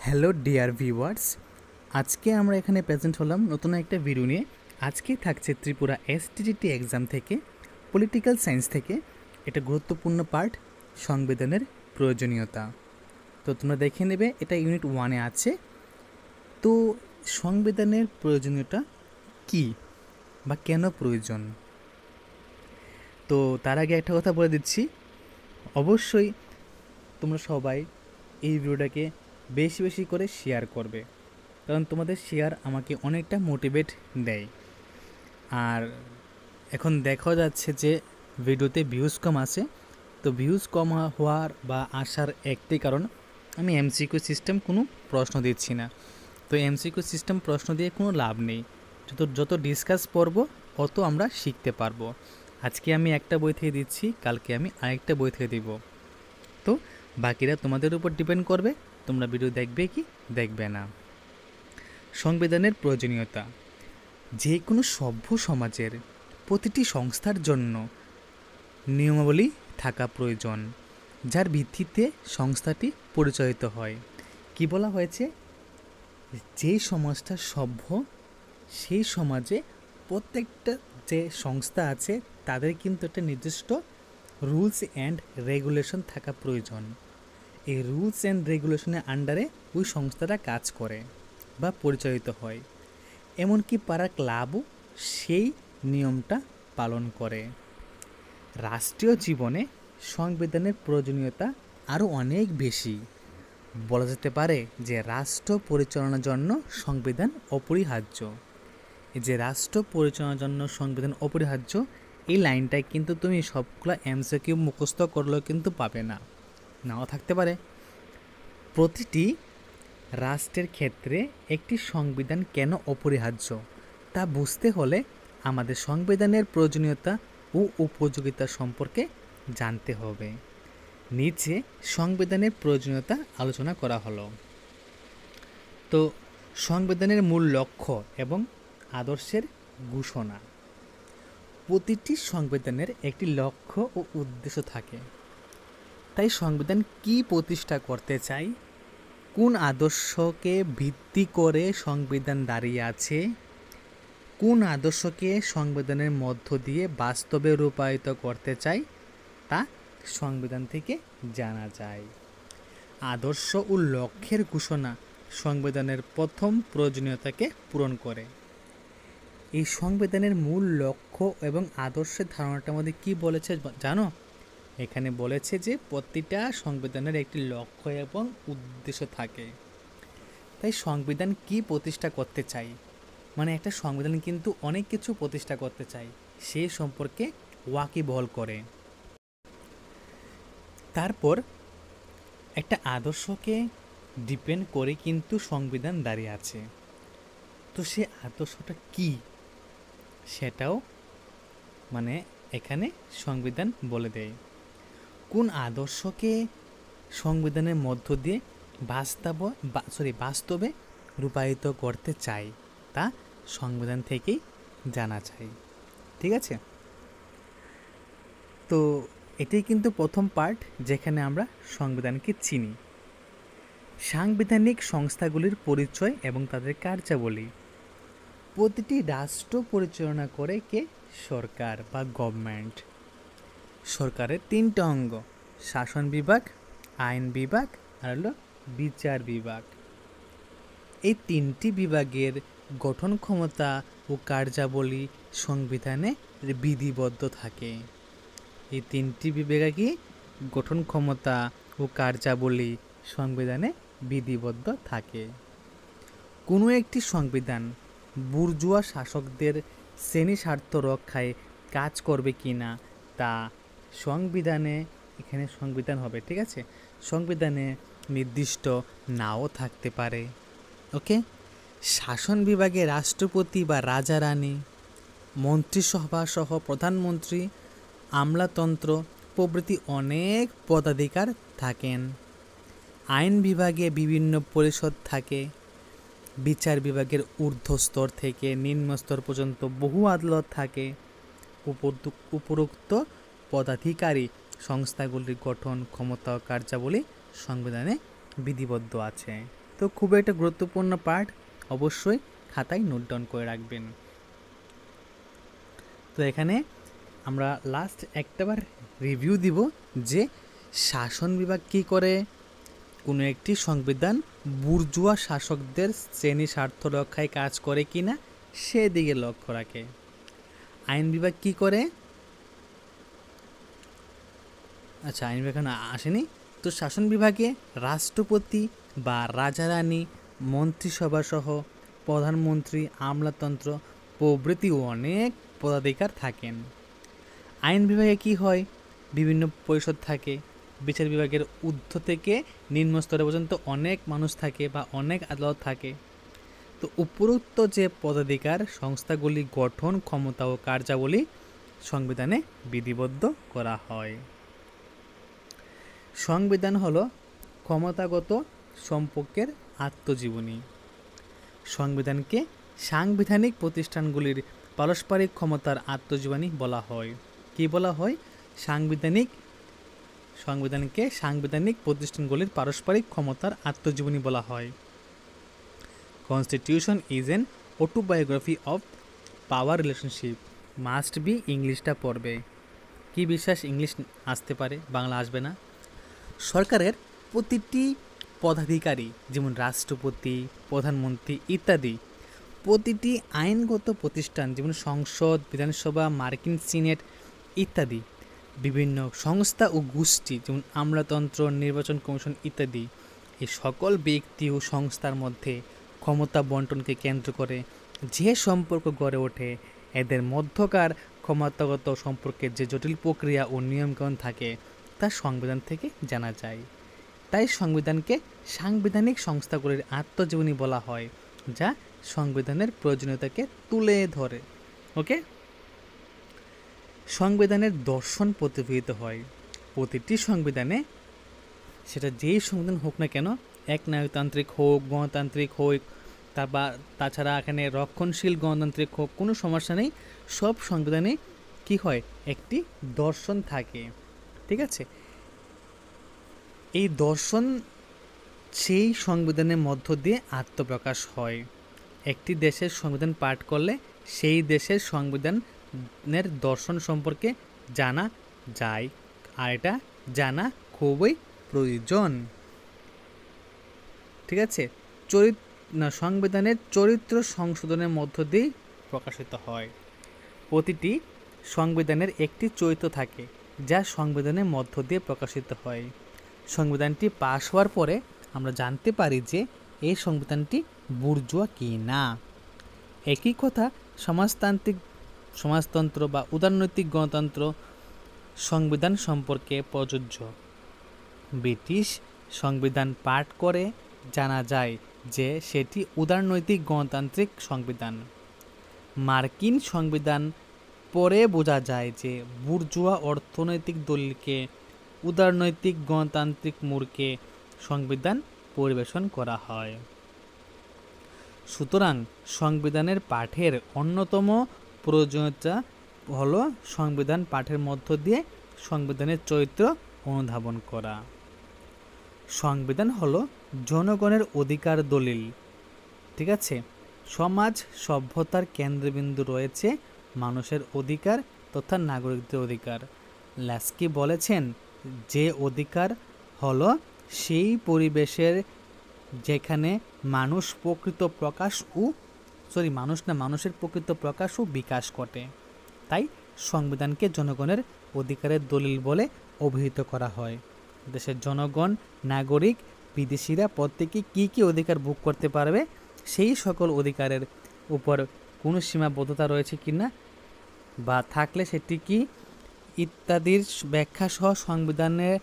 Hello dear viewers, আজকে আমরা এখানে প্রেজেন্ট হলাম নতুন একটা ভিডিও নিয়ে। আজকে থাকছে ত্রিপুরা এসটিজিটি এক্সাম থেকে পলিটিক্যাল সায়েন্স থেকে এটা গুরুত্বপূর্ণ পার্ট, সংবিধানের প্রয়োজনীয়তা। তো তোমরা দেখে নেবে, এটা ইউনিট 1-এ আছে। তো সংবিধানের প্রয়োজনীয়তা কি বা কেন প্রয়োজন? তো তার আগে একটা কথা বলে দিচ্ছি, অবশ্যই তোমরা সবাই এই ভিডিওটাকে বেশি বেশি করে শেয়ার করবে, কারণ তোমাদের শেয়ার আমাকে অনেকটা মোটিভেট দেয়। আর এখন দেখা যাচ্ছে যে ভিডিওতে ভিউজ কম আসে, তো ভিউজ কম হওয়ার বা আসার একটাই কারণ, আমি এমসিকিউ সিস্টেম কোনো প্রশ্ন দিচ্ছি না। তো এমসিকিউ সিস্টেম প্রশ্ন দিয়ে কোনো লাভ নেই, যত ডিসকাস করব অত আমরা শিখতে পারবো। আজকে আমি একটা বই থেকে দিচ্ছি, কালকে আমি আরেকটা বই থেকে দিব। তো বাকিরা তোমাদের উপর ডিপেন্ড করবে, তোমরা ভিডিও দেখবে কি দেখবে না। সংবিধানের প্রয়োজনীয়তা যে কোনো সভ্য সমাজের প্রতিটি সংস্থার জন্য নিয়মাবলী থাকা প্রয়োজন, যার ভিত্তিতে সংস্থাটি পরিচালিত হয়। কি বলা হয়েছে? যে সমাজটা সভ্য সেই সমাজে প্রত্যেকটা যে সংস্থা আছে তাদের কিন্তু একটা নির্দিষ্ট রুলস অ্যান্ড রেগুলেশন থাকা প্রয়োজন। এই রুলস অ্যান্ড রেগুলেশনের আন্ডারে ওই সংস্থাটা কাজ করে বা পরিচালিত হয়। এমনকি পাড়ার ক্লাবও সেই নিয়মটা পালন করে। রাষ্ট্রীয় জীবনে সংবিধানের প্রয়োজনীয়তা আরও অনেক বেশি। বলা যেতে পারে যে রাষ্ট্র পরিচালনার জন্য সংবিধান অপরিহার্য। এই যে রাষ্ট্র পরিচালনার জন্য সংবিধান অপরিহার্য, এই লাইনটায় কিন্তু তুমি সবগুলো এমসিকিউ মুখস্থ করলেও কিন্তু পাবে না, নাও থাকতে পারে। প্রতিটি রাষ্ট্রের ক্ষেত্রে একটি সংবিধান কেন অপরিহার্য তা বুঝতে হলে আমাদের সংবিধানের প্রয়োজনীয়তা ও উপযোগিতা সম্পর্কে জানতে হবে। নিচে সংবিধানের প্রয়োজনীয়তা আলোচনা করা হলো। তো সংবিধানের মূল লক্ষ্য এবং আদর্শের ঘোষণা। প্রতিটি সংবিধানের একটি লক্ষ্য ও উদ্দেশ্য থাকে। তাই সংবিধান কি প্রতিষ্ঠা করতে চায়, কোন আদর্শকে ভিত্তি করে সংবিধান দাঁড়িয়ে আছে, কোন আদর্শকে সংবিধানের মধ্য দিয়ে বাস্তবে রূপায়িত করতে চায়, তা সংবিধান থেকে জানা যায়। আদর্শ ও লক্ষ্যের ঘোষণা সংবিধানের প্রথম প্রয়োজনীয়তাকে পূরণ করে। এই সংবিধানের মূল লক্ষ্য এবং আদর্শের ধারণাটার মধ্যে কি বলেছে জানো? এখানে বলেছে যে প্রতিটা সংবিধানের একটি লক্ষ্য এবং উদ্দেশ্য থাকে। তাই সংবিধান কি প্রতিষ্ঠা করতে চাই, মানে একটা সংবিধান কিন্তু অনেক কিছু প্রতিষ্ঠা করতে চাই, সে সম্পর্কে ওয়াকিবহাল করে। তারপর একটা আদর্শকে ডিপেন্ড করে কিন্তু সংবিধান দাঁড়িয়ে আছে। তো সে আদর্শটা কি সেটাও মানে এখানে সংবিধান বলে দেয়। কোন আদর্শকে সংবিধানের মধ্য দিয়ে বাস্তবে রূপায়িত করতে চাই তা সংবিধান থেকেই জানা যায়। ঠিক আছে? তো এটাই কিন্তু প্রথম পার্ট যেখানে আমরা সংবিধানকে চিনি। সাংবিধানিক সংস্থাগুলির পরিচয় এবং তাদের কার্যাবলী। প্রতিটি রাষ্ট্র পরিচালনা করে কে? সরকার বা গভর্নমেন্ট। সরকারের 3টে অঙ্গ, শাসন বিভাগ, আইন বিভাগ আর হলো বিচার বিভাগ। এই 3টি বিভাগের গঠন ক্ষমতা ও কার্যাবলী সংবিধানে বিধিবদ্ধ থাকে। এই 3টি বিভাগই গঠন ক্ষমতা ও কার্যাবলী সংবিধানে বিধিবদ্ধ থাকে। কোনো একটি সংবিধান বুর্জোয়া শাসকদের শ্রেণী স্বার্থ রক্ষায় কাজ করবে কি না তা সংবিধানে, এখানে সংবিধান হবে, ঠিক আছে, সংবিধানে নির্দিষ্ট নাও থাকতে পারে। ওকে। শাসন বিভাগে রাষ্ট্রপতি বা রাজা রানী, মন্ত্রিসভা সহ প্রধানমন্ত্রী, আমলাতন্ত্র প্রভৃতি অনেক পদাধিকার থাকেন। আইন বিভাগে বিভিন্ন পরিষদ থাকে। বিচার বিভাগের ঊর্ধ্বস্তর থেকে নিম্নস্তর পর্যন্ত বহু আদালত থাকে। উপরোক্ত পদাধিকারী সংস্থাগুলির গঠন ক্ষমতা ও কার্যাবলী সংবিধানে বিধিবদ্ধ আছে। তো তো খুব একটা গুরুত্বপূর্ণ পার্ট, অবশ্যই খাতায় নোট ডাউন করে রাখবেন। তো এখানে আমরা লাস্ট একটাবার রিভিউ দিব যে শাসন বিভাগ কী করে, কোনো একটি সংবিধান বুর্জুয়া শাসকদের শ্রেণী স্বার্থ রক্ষায় কাজ করে কি না সেদিকে লক্ষ্য রাখে। আইন বিভাগ কী করে, আচ্ছা আইন বিভাগ এখন আসেনি। তো শাসন বিভাগে রাষ্ট্রপতি বা রাজা রানী, মন্ত্রিসভা সহ প্রধানমন্ত্রী, আমলাতন্ত্র প্রভৃতি অনেক পদাধিকার থাকেন। আইন বিভাগে কি হয়, বিভিন্ন পরিষদ থাকে, বিচার বিভাগের ঊর্ধ্ব থেকে নিম্ন স্তরে পর্যন্ত অনেক মানুষ থাকে বা অনেক আদালত থাকে। তো উপরোক্ত যে পদাধিকার সংস্থাগুলি গঠন, ক্ষমতা ও কার্যাবলী সংবিধানে বিধিবদ্ধ করা হয়। সংবিধান হলো ক্ষমতাগত সম্পর্কের আত্মজীবনী। সংবিধানকে সাংবিধানিক প্রতিষ্ঠানগুলির পারস্পরিক ক্ষমতার আত্মজীবনী বলা হয়। কি বলা হয়? সংবিধানকে সাংবিধানিক প্রতিষ্ঠানগুলির পারস্পরিক ক্ষমতার আত্মজীবনী বলা হয়। Constitution is an autobiography of power relationship. Must be, ইংলিশটা পড়বে। কি বিশ্বাস ইংলিশ আসতে পারে, বাংলা আসবে না? সরকারের প্রতিটি পদাধিকারী, যেমন রাষ্ট্রপতি, প্রধানমন্ত্রী ইত্যাদি, প্রতিটি আইনগত প্রতিষ্ঠান যেমন সংসদ, বিধানসভা, মার্কিন সিনেট ইত্যাদি, বিভিন্ন সংস্থা ও গোষ্ঠী যেমন আমলাতন্ত্র, নির্বাচন কমিশন ইত্যাদি, এই সকল ব্যক্তি ও সংস্থার মধ্যে ক্ষমতা বন্টনকে কেন্দ্র করে যে সম্পর্ক গড়ে ওঠে, এদের মধ্যকার ক্ষমতাগত সম্পর্কের যে জটিল প্রক্রিয়া ও নিয়মকানুন থাকে তা সংবিধান থেকে জানা যায়। তাই সংবিধানকে সাংবিধানিক সংস্থাগুলির আত্মজীবনী বলা হয়, যা সংবিধানের প্রয়োজনীয়তাকে তুলে ধরে। ওকে, সংবিধানের দর্শন প্রতিফলিত হয় প্রতিটি সংবিধানে, সেটা যেই সংবিধান হোক না কেন, একনায়কতান্ত্রিক হোক, গণতান্ত্রিক হোক, তাছাড়া এখানে রক্ষণশীল গণতান্ত্রিক হোক, কোনো সমস্যা নেই। সব সংবিধানে কি হয়, একটি দর্শন থাকে। ঠিক আছে, এই দর্শন সেই সংবিধানের মধ্য দিয়ে আত্মপ্রকাশ হয়। একটি দেশের সংবিধান পাঠ করলে সেই দেশের সংবিধানের দর্শন সম্পর্কে জানা যায়, আর এটা জানা খুবই প্রয়োজন। ঠিক আছে, সংবিধানের চরিত্র সংশোধনের মধ্য দিয়ে প্রকাশিত হয়। প্রতিটি সংবিধানের একটি চরিত্র থাকে যা সংবিধানের মধ্য দিয়ে প্রকাশিত হয়। সংবিধানটি পাশ হওয়ার পরে আমরা জানতে পারি যে এই সংবিধানটি বুর্জোয়া কি না। একই কথা সমাজতন্ত্র বা উদারনৈতিক গণতন্ত্র সংবিধান সম্পর্কে প্রযোজ্য। ব্রিটিশ সংবিধান পাঠ করে জানা যায় যে সেটি উদারনৈতিক গণতান্ত্রিক সংবিধান। মার্কিন সংবিধান পরে বোঝা যায় যে বুর্জোয়া অর্থনৈতিক দলিলকে উদারনৈতিক গণতান্ত্রিক মূর্খে সংবিধান পরিবেশন করা হয়। সুতরাং সংবিধানের পাঠের অন্যতম প্রয়োজনীয়তা হলো সংবিধান পাঠের মধ্য দিয়ে সংবিধানের চরিত্র অনুধাবন করা। সংবিধান হলো জনগণের অধিকার দলিল। ঠিক আছে, সমাজ সভ্যতার কেন্দ্রবিন্দু রয়েছে মানুষের অধিকার তথা নাগরিকদের অধিকার। ল্যাস্কি বলেছেন যে অধিকার হলো সেই পরিবেশের যেখানে মানুষের প্রকৃত প্রকাশ ও বিকাশ ঘটে। তাই সংবিধানকে জনগণের অধিকারের দলিল বলে অভিহিত করা হয়। দেশের জনগণ, নাগরিক, বিদেশিরা প্রত্যেকে কী কী অধিকার ভোগ করতে পারবে, সেই সকল অধিকারের উপর কোনো সীমাবদ্ধতা রয়েছে কিনা বা থাকলে সেটি কি ইত্যাদির ব্যাখ্যা সহ সংবিধানের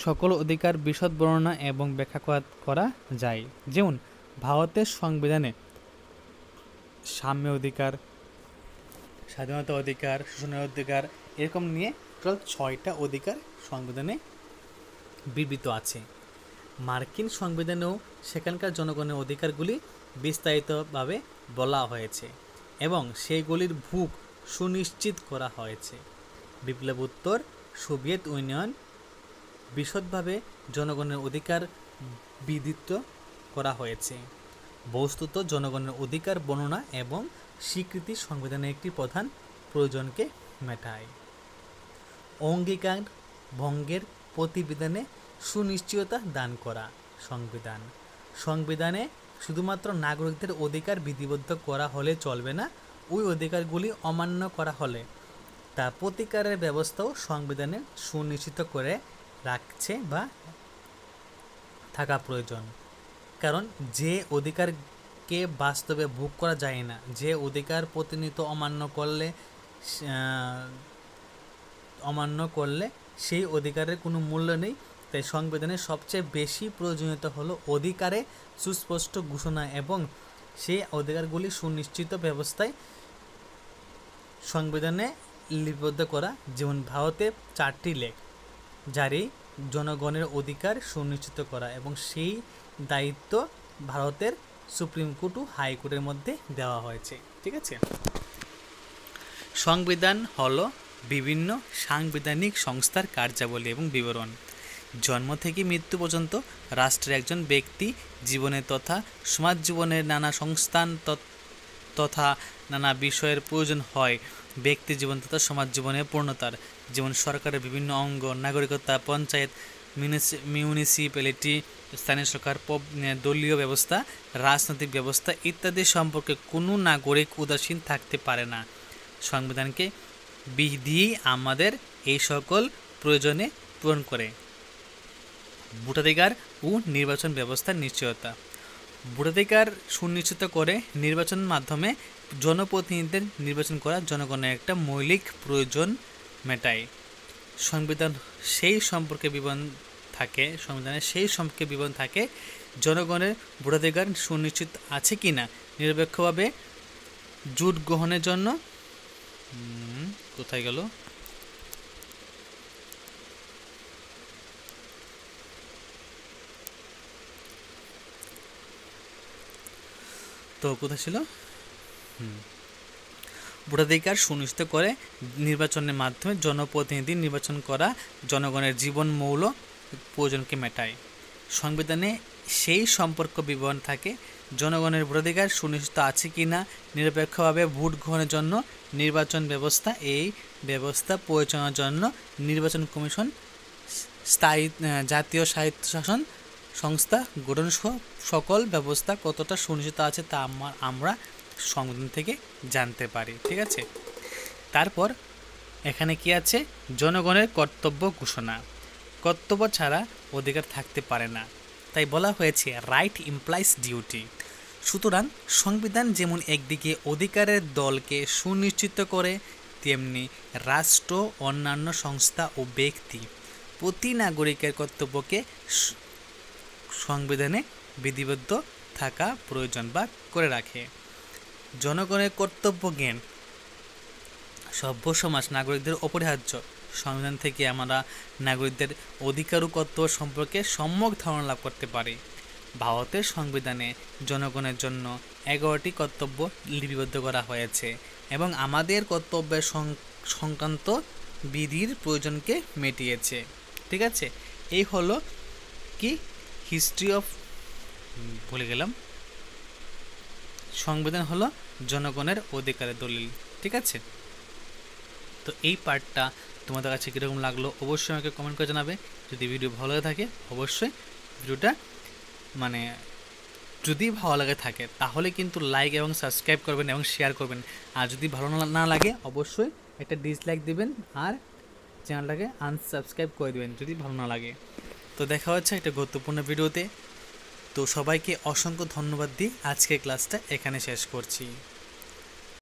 সকল অধিকার বিশদ বর্ণনা এবং ব্যাখ্যা করা যায়। যেমন ভারতের সংবিধানে সাম্য অধিকার, স্বাধীনতা অধিকার, শোষণের অধিকার, এরকম নিয়ে টোটাল 6টা অধিকার সংবিধানে বিবৃত আছে। মার্কিন সংবিধানেও সেখানকার জনগণের অধিকারগুলি বিস্তারিতভাবে বলা হয়েছে এবং সেগুলির ভোগ সুনিশ্চিত করা হয়েছে। বিপ্লবোত্তর সোভিয়েত ইউনিয়ন বিশদভাবে জনগণের অধিকার বিধৃত করা হয়েছে। বস্তুত জনগণের অধিকার বর্ণনা এবং স্বীকৃতি সংবিধানের একটি প্রধান প্রয়োজনকে মেটায়। অঙ্গীকার ভঙ্গের প্রতিবিধানে সুনিশ্চয়তা দান করা। সংবিধানে শুধুমাত্র নাগরিকদের অধিকার বিধিবদ্ধ করা হলে চলবে না, ওই অধিকারগুলি অমান্য করা হলে তা প্রতিকারের ব্যবস্থাও সংবিধানে সুনিশ্চিত করে রাখছে বা থাকা প্রয়োজন। কারণ যে অধিকারকে বাস্তবে ভোগ করা যায় না, যে অধিকার প্রতিনিয়ত অমান্য করলে সেই অধিকারের কোনো মূল্য নেই। তাই সংবিধানের সবচেয়ে বেশি প্রয়োজনীয়তা হলো অধিকারে সুস্পষ্ট ঘোষণা এবং সেই অধিকারগুলি সুনিশ্চিত ব্যবস্থায় সংবিধানে লিপিবদ্ধ করা। যেমন ভারতে 4টি লেখ জারি জনগণের অধিকার সুনিশ্চিত করা, এবং সেই দায়িত্ব ভারতের সুপ্রিম কোর্ট ও হাইকোর্টের মধ্যে দেওয়া হয়েছে। ঠিক আছে। সংবিধান হলো বিভিন্ন সাংবিধানিক সংস্থার কার্যাবলী এবং বিবরণ। জন্ম থেকে মৃত্যু পর্যন্ত রাষ্ট্রের একজন ব্যক্তি জীবনে তথা সমাজ জীবনের নানা সংস্থান তথা নানা বিষয়ের প্রয়োজন হয় ব্যক্তি জীবন তথা সমাজ জীবনের পূর্ণতার। যেমন সরকারের বিভিন্ন অঙ্গ, নাগরিকতা, পঞ্চায়েত, মিউনিসিপ্যালিটি, স্থানীয় সরকার, দলীয় ব্যবস্থা, রাজনৈতিক ব্যবস্থা ইত্যাদি সম্পর্কে কোনো নাগরিক উদাসীন থাকতে পারে না। সংবিধানকে দিয়েই আমাদের এই সকল প্রয়োজনে পূরণ করে। ভোটাধিকার ও নির্বাচন ব্যবস্থার নিশ্চয়তা। ভোটাধিকার সুনিশ্চিত করে নির্বাচনের মাধ্যমে জনপ্রতিনিধিদের নির্বাচন করা জনগণের একটা মৌলিক প্রয়োজন মেটায়। সংবিধানের সেই সম্পর্কে বিবরণ থাকে জনগণের ভোটাধিকার সুনিশ্চিত আছে কিনা, নিরপেক্ষভাবে জোট গ্রহণের জন্য কোথায় গেল তো কোথায় ছিল ভোটাধিকার সুনিশ্চিত করে নির্বাচনের মাধ্যমে জনপ্রতিনিধি নির্বাচন করা জনগণের জীবন মৌল প্রয়োজনকে মেটায়। সংবিধানে সেই সম্পর্ক বিবরণ থাকে জনগণের ভোটাধিকার সুনিশ্চিত আছে কিনা, নিরপেক্ষভাবে ভোট গ্রহণের জন্য নির্বাচন ব্যবস্থা, এই ব্যবস্থা পরিচালনার জন্য নির্বাচন কমিশন, স্থায়ী জাতীয় স্বায়ত্তশাসন সংস্থা গঠন সহ সকল ব্যবস্থা কতটা সুনিশ্চিত আছে তা আমরা সংবিধান থেকে জানতে পারি। ঠিক আছে। তারপর এখানে কি আছে, জনগণের কর্তব্য ঘোষণা। কর্তব্য ছাড়া অধিকার থাকতে পারে না, তাই বলা হয়েছে রাইট ইমপ্লাইজ ডিউটি। সুতরাং সংবিধান যেমন একদিকে অধিকারের দলকে সুনিশ্চিত করে, তেমনি রাষ্ট্র, অন্যান্য সংস্থা ও ব্যক্তি প্রতি নাগরিকের কর্তব্যকে সংবিধানে বিধিবদ্ধ থাকা প্রয়োজন বা করে রাখে। জনগণের কর্তব্য জ্ঞান সভ্য সমাজ নাগরিকদের অপরিহার্য। সংবিধান থেকে আমরা নাগরিকদের অধিকার ও কর্তব্য সম্পর্কে সম্যক ধারণা লাভ করতে পারি। ভারতের সংবিধানে জনগণের জন্য 11টি কর্তব্য লিপিবদ্ধ করা হয়েছে এবং আমাদের কর্তব্যের সংক্রান্ত বিধির প্রয়োজনকে মেটিয়েছে। ঠিক আছে। এই হলো কি হিস্ট্রি অফ সংবিধান হলো জনগণের অধিকারের দলিল। ঠিক আছে। তো এই পার্টটা তোমাদের কাছে কীরকম লাগলো অবশ্যই আমাকে কমেন্ট করে জানাবে। যদি ভিডিও ভালো লাগে থাকে অবশ্যই ভিডিওটা যদি ভালো লাগে থাকে তাহলে কিন্তু লাইক এবং সাবস্ক্রাইব করবেন এবং শেয়ার করবেন। আর যদি ভালো না লাগে অবশ্যই একটা ডিসলাইক দিবেন আর চ্যানেলটাকে আনসাবস্ক্রাইব করে দেবেন যদি ভালো না লাগে। তো দেখা হচ্ছে একটা গুরুত্বপূর্ণ ভিডিওতে। তো সবাইকে অসংখ্য ধন্যবাদ দিয়ে আজকের ক্লাসটা এখানে শেষ করছি।